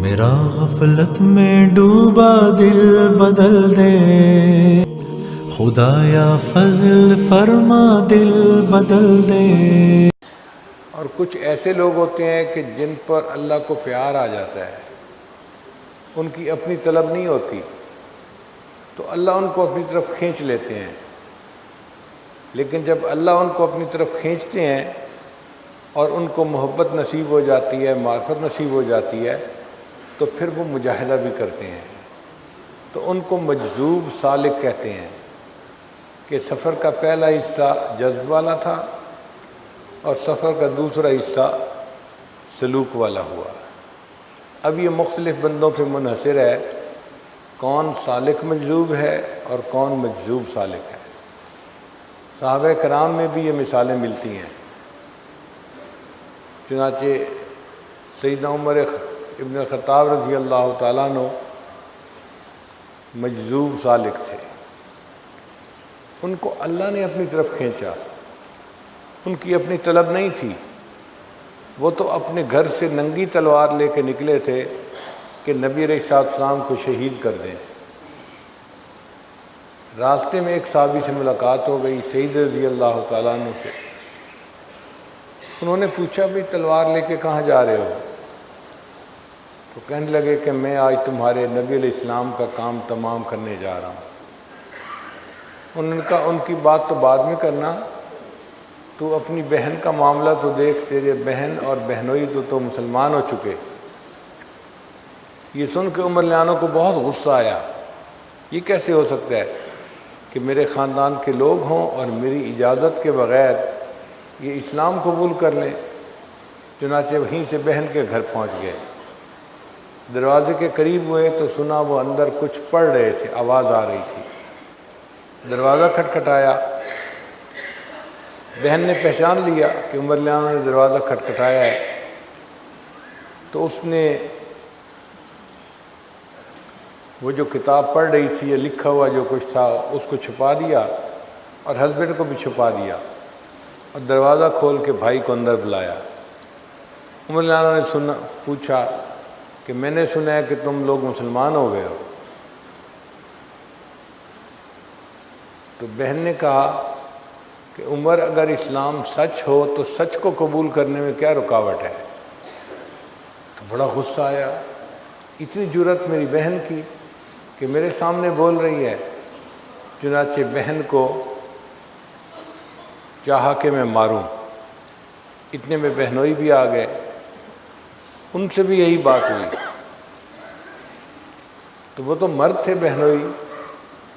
میرا غفلت میں ڈوبا دل بدل دے، خدایا فضل فرما دل بدل دے۔ اور کچھ ایسے لوگ ہوتے ہیں کہ جن پر اللہ کو پیار آ جاتا ہے، ان کی اپنی طلب نہیں ہوتی تو اللہ ان کو اپنی طرف کھینچ لیتے ہیں، لیکن جب اللہ ان کو اپنی طرف کھینچتے ہیں اور ان کو محبت نصیب ہو جاتی ہے، معرفت نصیب ہو جاتی ہے، تو پھر وہ مجاہدہ بھی کرتے ہیں، تو ان کو مجذوب سالک کہتے ہیں کہ سفر کا پہلا حصہ جذب والا تھا اور سفر کا دوسرا حصہ سلوک والا ہوا۔ اب یہ مختلف بندوں پہ منحصر ہے کون سالک مجذوب ہے اور کون مجذوب سالک ہے۔ صحابہ کرام میں بھی یہ مثالیں ملتی ہیں، چنانچہ سیدنا عمر ابن الخطاب رضی اللہ تعالیٰ عنہ مجذوب سالک تھے، ان کو اللہ نے اپنی طرف کھینچا، ان کی اپنی طلب نہیں تھی، وہ تو اپنے گھر سے ننگی تلوار لے کے نکلے تھے کہ نبی علیہ السلام کو شہید کر دیں۔ راستے میں ایک صحابی سے ملاقات ہو گئی، سعید رضی اللہ تعالیٰ عنہ سے۔ انہوں نے پوچھا بھی تلوار لے کے کہاں جا رہے ہو؟ تو کہنے لگے کہ میں آج تمہارے نبی علیہ السلام کا کام تمام کرنے جا رہا ہوں۔ انہوں نے کہا ان کی بات تو بعد میں کرنا، تو اپنی بہن کا معاملہ تو دیکھ، تیرے بہن اور بہنوئی تو مسلمان ہو چکے۔ یہ سن کے عمر لیانوں کو بہت غصہ آیا، یہ کیسے ہو سکتا ہے کہ میرے خاندان کے لوگ ہوں اور میری اجازت کے بغیر یہ اسلام قبول کر لیں؟ چنانچہ وہیں سے بہن کے گھر پہنچ گئے، دروازے کے قریب ہوئے تو سنا وہ اندر کچھ پڑھ رہے تھے، آواز آ رہی تھی۔ دروازہ کھٹکھٹایا، بہن نے پہچان لیا کہ عمر لیانوں نے دروازہ کھٹکھٹایا ہے، تو اس نے وہ جو کتاب پڑھ رہی تھی یا لکھا ہوا جو کچھ تھا اس کو چھپا دیا اور ہسبینڈ کو بھی چھپا دیا اور دروازہ کھول کے بھائی کو اندر بلایا۔ عمر لیانوں نے پوچھا کہ میں نے سنا ہے کہ تم لوگ مسلمان ہو گئے ہو۔ تو بہن نے کہا کہ عمر اگر اسلام سچ ہو تو سچ کو قبول کرنے میں کیا رکاوٹ ہے؟ تو بڑا غصہ آیا، اتنی جرأت میری بہن کی کہ میرے سامنے بول رہی ہے۔ چنانچہ بہن کو چاہا کہ میں ماروں، اتنے میں بہنوئی بھی آ گئے، ان سے بھی یہی بات ہوئی، تو وہ تو مرد تھے بہنوئی،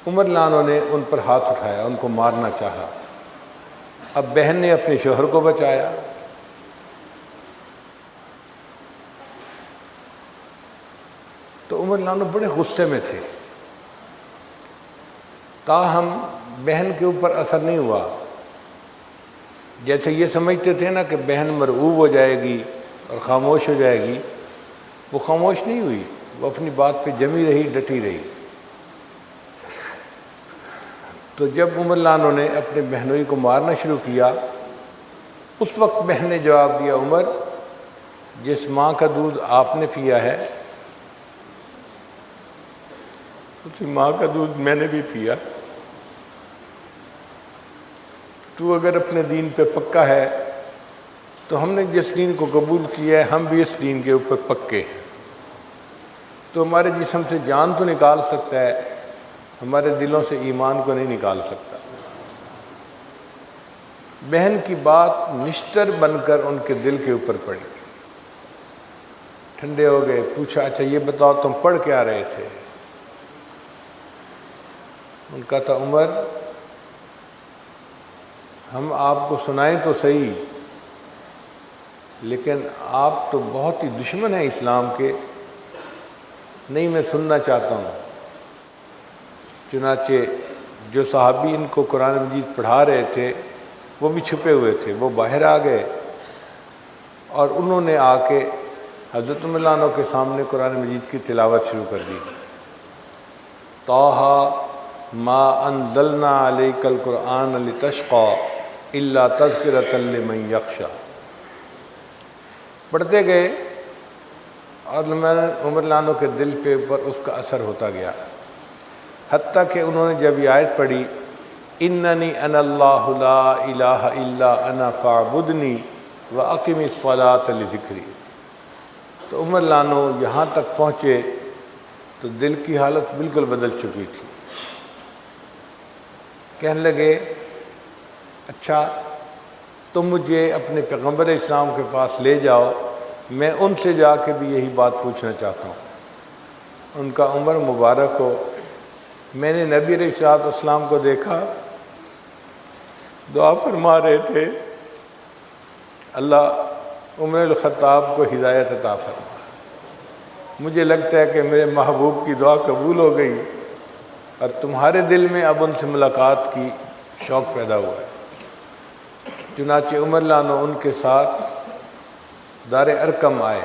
عمر لیانوں نے ان پر ہاتھ اٹھایا، ان کو مارنا چاہا۔ اب بہن نے اپنے شوہر کو بچایا، تو عمر لیانوں بڑے غصے میں تھے، تاہم بہن کے اوپر اثر نہیں ہوا۔ جیسے یہ سمجھتے تھے نا کہ بہن مرعوب ہو جائے گی اور خاموش ہو جائے گی، وہ خاموش نہیں ہوئی، وہ اپنی بات پہ جمی رہی، ڈٹی رہی۔ تو جب عمر لیانوں نے اپنے بہنوئی کو مارنا شروع کیا، اس وقت بہن نے جواب دیا، عمر جس ماں کا دودھ آپ نے پیا ہے اسی ماں کا دودھ میں نے بھی پیا، تو اگر اپنے دین پہ پکا ہے تو ہم نے جس دین کو قبول کیا ہے ہم بھی اس دین کے اوپر پکے ہیں، تو ہمارے جسم سے جان تو نکال سکتا ہے، ہمارے دلوں سے ایمان کو نہیں نکال سکتا۔ بہن کی بات نشتر بن کر ان کے دل کے اوپر پڑی، ٹھنڈے ہو گئے۔ پوچھا اچھا یہ بتاؤ تم پڑھ کیا رہے تھے؟ ان کا تھا عمر ہم آپ کو سنائیں تو صحیح، لیکن آپ تو بہت ہی دشمن ہیں اسلام کے، نہیں میں سننا چاہتا ہوں۔ چنانچہ جو صحابی ان کو قرآن مجید پڑھا رہے تھے وہ بھی چھپے ہوئے تھے، وہ باہر آ گئے اور انہوں نے آ کے حضرت عمر لیانوں کے سامنے قرآن مجید کی تلاوت شروع کر دی۔ طٰہٰ ما انزلنا علیک القرآن لتشقیٰ الا تذکرۃ لمن یخشیٰ۔ پڑھتے گئے اور عمر لانو کے دل پہ اوپر اس کا اثر ہوتا گیا، حتیٰ کہ انہوں نے جب یہ آیت پڑھی اننی انا اللہ لا الہ الا انا فاعبدنی واقم الصلاۃ لذکری، تو عمر لانو یہاں تک پہنچے تو دل کی حالت بالکل بدل چکی تھی۔ کہنے لگے اچھا تم مجھے اپنے پیغمبر اسلام کے پاس لے جاؤ، میں ان سے جا کے بھی یہی بات پوچھنا چاہتا ہوں۔ ان کا عمر مبارک ہو، میں نے نبی علیہ الصلوۃ والسلام کو دیکھا دعا فرما رہے تھے، اللہ عمر الخطاب کو ہدایت عطا فرما۔ مجھے لگتا ہے کہ میرے محبوب کی دعا قبول ہو گئی اور تمہارے دل میں اب ان سے ملاقات کی شوق پیدا ہوا ہے۔ چنانچہ عمر لانو ان کے ساتھ دار ارقم آئے،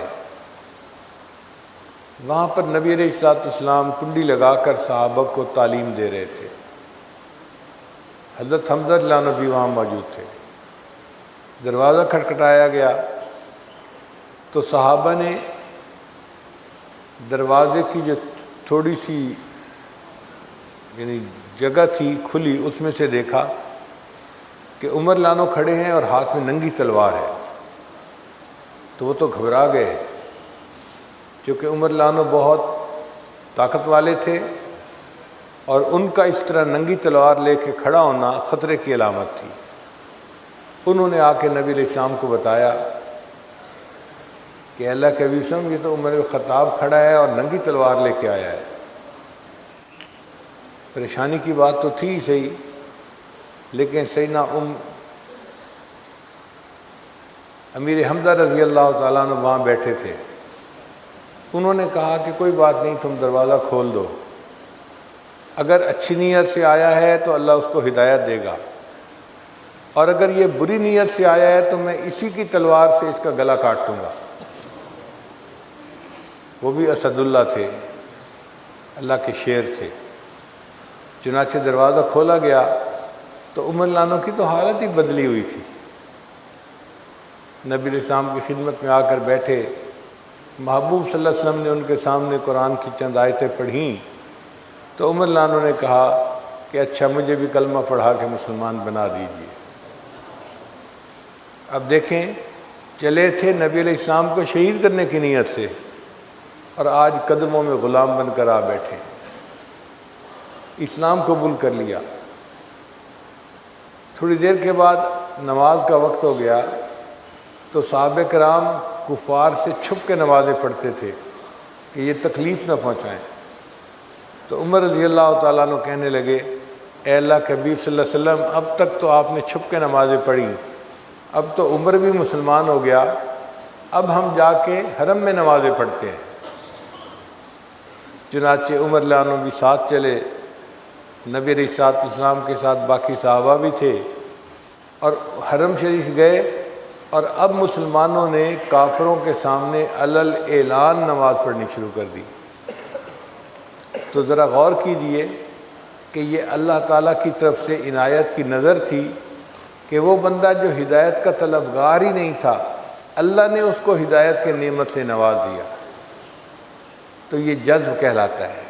وہاں پر نبی علیہ الصلوۃ والسلام کنڈی لگا کر صحابہ کو تعلیم دے رہے تھے۔ حضرت حمزہ لانو بھی وہاں موجود تھے۔ دروازہ کھٹکھٹایا گیا تو صحابہ نے دروازے کی جو تھوڑی سی یعنی جگہ تھی کھلی، اس میں سے دیکھا کہ عمر لانو کھڑے ہیں اور ہاتھ میں ننگی تلوار ہے، تو وہ تو گھبرا گئے، کیونکہ عمر لانو بہت طاقت والے تھے اور ان کا اس طرح ننگی تلوار لے کے کھڑا ہونا خطرے کی علامت تھی۔ انہوں نے آ کے نبی علیہ السلام کو بتایا کہ اللہ کے حبیب صاحب یہ تو عمر الخطاب کھڑا ہے اور ننگی تلوار لے کے آیا ہے۔ پریشانی کی بات تو تھی ہی صحیح، لیکن سیدنا امیر حمزہ رضی اللہ تعالیٰ عنہ وہاں بیٹھے تھے۔ انہوں نے کہا کہ کوئی بات نہیں، تم دروازہ کھول دو، اگر اچھی نیت سے آیا ہے تو اللہ اس کو ہدایت دے گا، اور اگر یہ بری نیت سے آیا ہے تو میں اسی کی تلوار سے اس کا گلا کاٹ دوں گا۔ وہ بھی اسد اللہ تھے، اللہ کے شیر تھے۔ چنانچہ دروازہ کھولا گیا تو عمر لانو کی تو حالت ہی بدلی ہوئی تھی۔ نبی علیہ السلام کی خدمت میں آ کر بیٹھے، محبوب صلی اللہ علیہ وسلم نے ان کے سامنے قرآن کی چند آیتیں پڑھیں تو عمر لانو نے کہا کہ اچھا مجھے بھی کلمہ پڑھا کے مسلمان بنا دیجیے۔ اب دیکھیں، چلے تھے نبی علیہ السلام کو شہید کرنے کی نیت سے، اور آج قدموں میں غلام بن کر آ بیٹھے، اسلام قبول کر لیا۔ تھوڑی دیر کے بعد نماز کا وقت ہو گیا تو صحابہ کرام کفار سے چھپ کے نمازیں پڑھتے تھے کہ یہ تکلیف نہ پہنچائیں۔ تو عمر رضی اللہ تعالیٰ عنہ کہنے لگے اے اللہ کے حبیب صلی اللہ علیہ وسلم، اب تک تو آپ نے چھپ کے نمازیں پڑھی، اب تو عمر بھی مسلمان ہو گیا، اب ہم جا کے حرم میں نمازیں پڑھتے ہیں۔ چنانچہ عمر لانو بھی ساتھ چلے، نبی علیہ الصلوۃ والسلام کے ساتھ باقی صحابہ بھی تھے، اور حرم شریف گئے، اور اب مسلمانوں نے کافروں کے سامنے علل اعلان نماز پڑھنی شروع کر دی۔ تو ذرا غور کیجئے کہ یہ اللہ تعالیٰ کی طرف سے عنایت کی نظر تھی کہ وہ بندہ جو ہدایت کا طلبگار ہی نہیں تھا، اللہ نے اس کو ہدایت کے نعمت سے نواز دیا۔ تو یہ جذب کہلاتا ہے۔